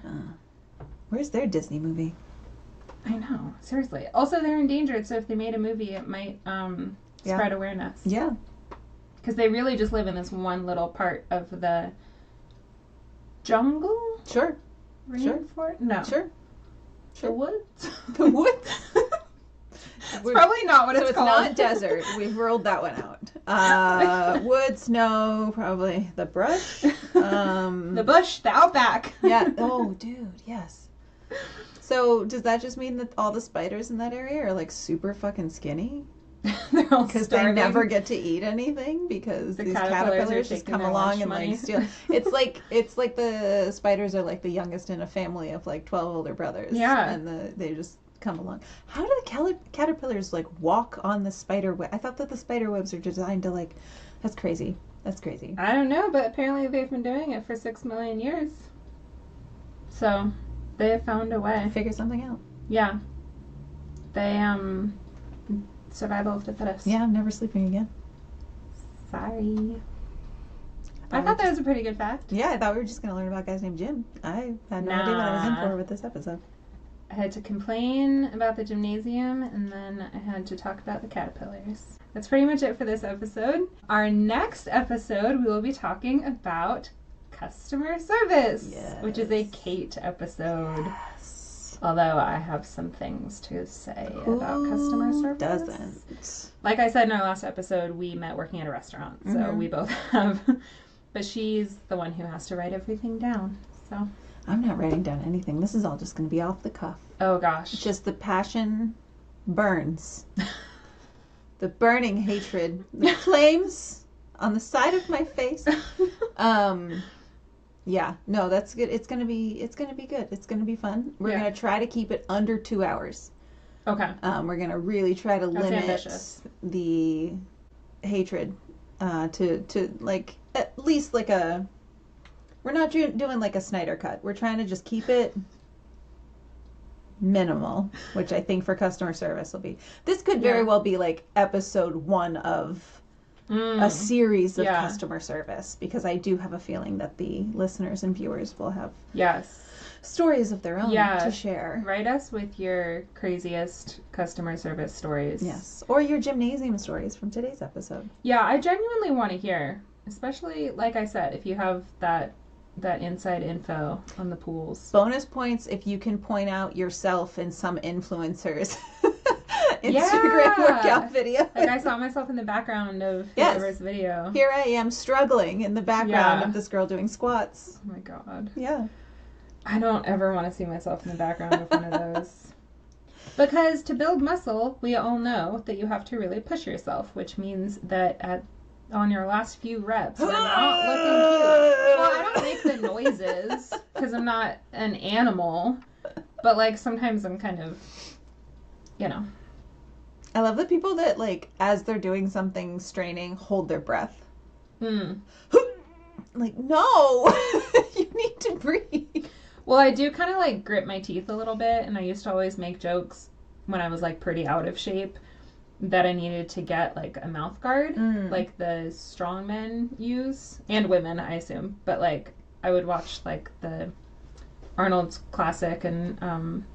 Where's their Disney movie? I know. Seriously. Also, they're endangered, so if they made a movie, it might spread awareness. Yeah. Because they really just live in this one little part of the jungle? Sure. Rainforest? No. Sure. The woods? The woods? It's probably not what it's called. So it's not desert. We've ruled that one out. Wood, snow, probably the brush. The bush, the outback. Yeah. Oh, dude, yes. So does that just mean that all the spiders in that area are, like, super fucking skinny? They're all because starving. they never get to eat anything because these caterpillars just come along and like steal. It's like the spiders are like the youngest in a family of like 12 older brothers. Yeah, and they just come along. How do the caterpillars like walk on the spider web? I thought that the spider webs are designed to like. That's crazy. That's crazy. I don't know, but apparently they've been doing it for 6 million years. So they have found a way. Figure something out. Yeah. They survival of the fittest. Yeah, I'm never sleeping again. Sorry. I thought that was a pretty good fact. Yeah, I thought we were just going to learn about guys named Jim. I had no idea what I was in for with this episode. I had to complain about the gymnasium, and then I had to talk about the caterpillars. That's pretty much it for this episode. Our next episode, we will be talking about customer service, which is a Kate episode. Yes. Although I have some things to say about customer service. Doesn't. Like I said in our last episode, we met working at a restaurant, so we both have. But she's the one who has to write everything down. So I'm not writing down anything. This is all just going to be off the cuff. Oh gosh. Just the passion burns. The burning hatred, the flames on the side of my face. Yeah, no, that's good. It's gonna be good. It's gonna be fun. We're gonna try to keep it under 2 hours. Okay. We're gonna really try to limit the hatred to like at least like a. We're not doing like a Snyder cut. We're trying to just keep it minimal, which I think for customer service will be. This could very well be like episode 1 of a series of customer service, because I do have a feeling that the listeners and viewers will have stories of their own to share. Write us with your craziest customer service stories. Yes. Or your gymnasium stories from today's episode. Yeah, I genuinely want to hear, especially, like I said, if you have that inside info on the pools. Bonus points if you can point out yourself in some influencers' Instagram workout video. Like I saw myself in the background of whoever's video. Here I am struggling in the background of this girl doing squats. Oh my god. Yeah. I don't ever want to see myself in the background of one of those. Because to build muscle, we all know that you have to really push yourself, which means that on your last few reps, you're not looking cute. Well, I don't make the noises because I'm not an animal, but like sometimes I'm kind of, I love the people that like as they're doing something straining hold their breath. Like, no, you need to breathe. Well, I do kind of like grit my teeth a little bit, and I used to always make jokes when I was like pretty out of shape that I needed to get like a mouth guard, like the strong men use, and women, I assume. But like I would watch like the Arnold's Classic, and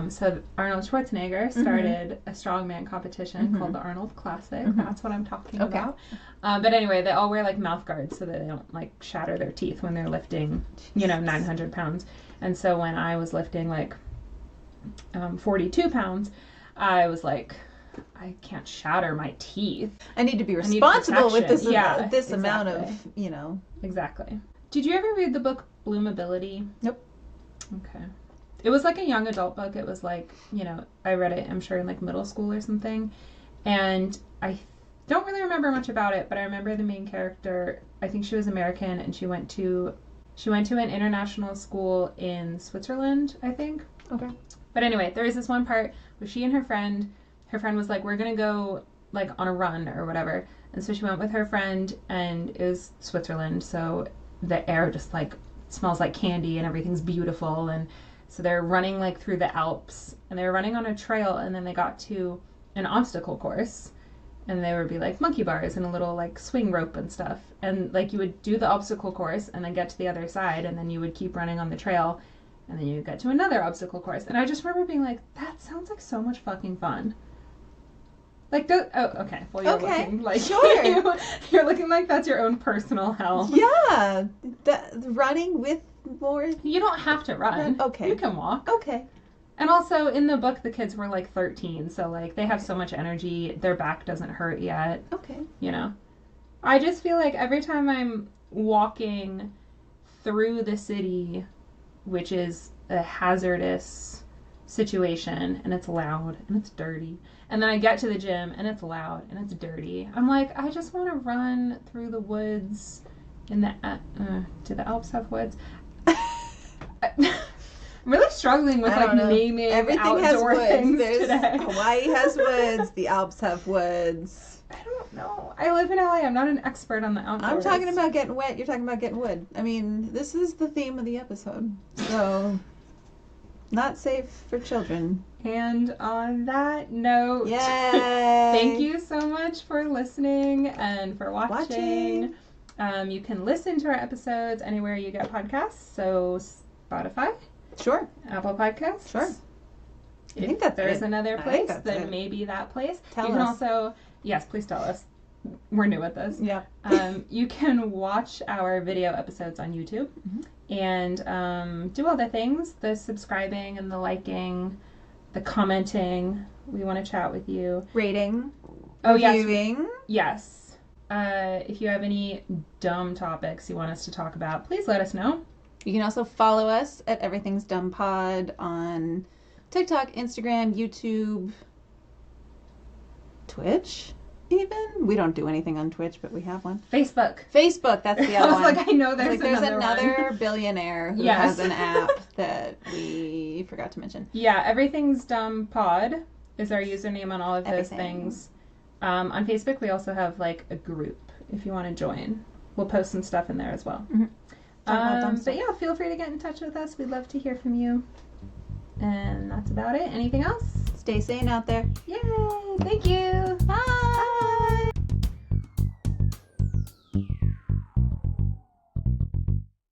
so Arnold Schwarzenegger started a strongman competition called the Arnold Classic. That's what I'm talking about. But anyway, they all wear like mouth guards so that they don't like shatter their teeth when they're lifting, 900 pounds. And so when I was lifting like 42 pounds, I was like, I can't shatter my teeth. I need to be responsible with this amount of, Exactly. Did you ever read the book Bloomability? Nope. Okay. It was like a young adult book. It was like, I read it, I'm sure, in like middle school or something. And I don't really remember much about it, but I remember the main character, I think she was American, and she went to an international school in Switzerland, I think. Okay. But anyway, there was this one part where she and her friend was like, we're going to go like on a run or whatever. And so she went with her friend, and it was Switzerland. So the air just like smells like candy and everything's beautiful. And so they're running like through the Alps, and they were running on a trail, and then they got to an obstacle course, and there would be like monkey bars and a little like swing rope and stuff. And like you would do the obstacle course and then get to the other side, and then you would keep running on the trail, and then you would get to another obstacle course. And I just remember being like, that sounds like so much fucking fun. Like, okay. Well, you're looking like sure. You're looking like that's your own personal hell. Yeah, running with more. You don't have to run. Okay, you can walk. Okay. And also in the book, the kids were like 13, so like they have so much energy. Their back doesn't hurt yet. Okay. I just feel like every time I'm walking through the city, which is a hazardous situation and it's loud and it's dirty. And then I get to the gym and it's loud and it's dirty. I'm like, I just want to run through the woods in the, do the Alps have woods? I'm really struggling with naming everything outdoor has woods. things today. Hawaii has woods. The Alps have woods. I don't know. I live in LA. I'm not an expert on the outdoors. I'm talking about getting wet. You're talking about getting wood. I mean, this is the theme of the episode. So, not safe for children. And on that note, yay! Thank you so much for listening and for watching. You can listen to our episodes anywhere you get podcasts. So Spotify. Sure. Apple Podcasts. Sure. If I think that's there's another place, then maybe that place. Tell you can us. Also, yes, please tell us. We're new at this. Yeah. You can watch our video episodes on YouTube and do all the things, the subscribing and the liking, the commenting. We want to chat with you. Rating. Reviewing. Yes. If you have any dumb topics you want us to talk about, please let us know. You can also follow us at Everything's Dumb Pod on TikTok, Instagram, YouTube, Twitch, even. We don't do anything on Twitch, but we have one. Facebook, that's the other one. I was like, I know there's another billionaire who has an app that we forgot to mention. Yeah, Everything's Dumb Pod is our username on all of those things. On Facebook, we also have like a group if you want to join. We'll post some stuff in there as well. But yeah, feel free to get in touch with us. We'd love to hear from you. And that's about it. Anything else? Stay sane out there. Yay! Thank you. Bye.